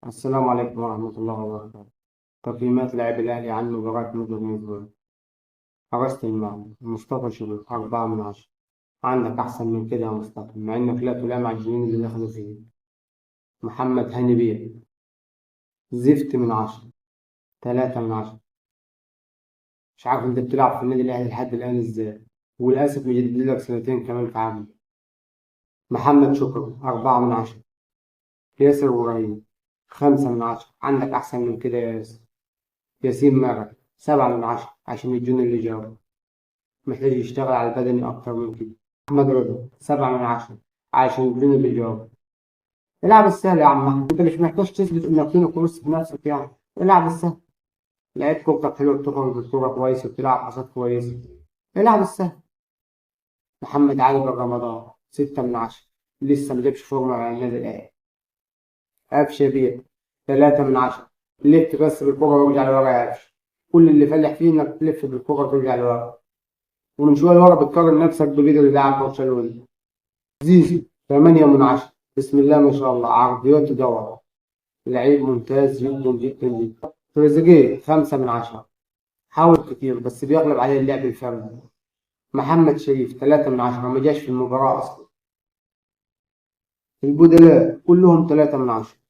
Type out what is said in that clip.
السلام عليكم ورحمة الله وبركاته. تقييمات لاعب الأهلي عن مباراة مودرن. حراسة المرمى مصطفى شوبير 4/10. عندك أحسن من كده يا مصطفى مع إنك لا تلام على الجنين اللي دخلوا فيه. محمد هاني بيه زفت من 10، 3/10. مش عارف أنت بتلعب في النادي الأهلي لحد الآن إزاي، وللأسف مجدد لك سنتين كمان في عام. محمد شكري 4/10. ياسر إبراهيم 5/10. عندك أحسن من كده يا ياسر. ياسين مرعي 7/10 عشان الجون اللي جابه، محتاج يشتغل على البدني أكتر من كده. أحمد رضا 7/10 عشان الجون اللي جابه. العب السهل يا عم أحمد. أنت مش محتاج تثبت إنك فينا كورس في نفسك يعني. العب السهل. لعيب كورتك حلو، بتخرج بالكورة كويس وبتلعب باصات كويسة. العب السهل. محمد علي بن رمضان 6/10. لسه مجابش فورمة مع النادي الأهلي. قفشة بيه 3/10. لف بس بالكورة وارجع لورا يا قفش. كل اللي فالح فيه إنك تلف بالكورة وترجع لورا، ومن شوية لورا بتقارن نفسك بفيديو اللي لاعب برشلونة. زيزو 8/10. بسم الله ما شاء الله، عرضيات تدور. لعيب ممتاز جدا جدا جدا. تريزيجيه 5/10. حاول كتير بس بيغلب عليه اللعب الفردي. محمد شريف 3/10، ما جاش في المباراة أصلا. البدلاء كلهم 3/10.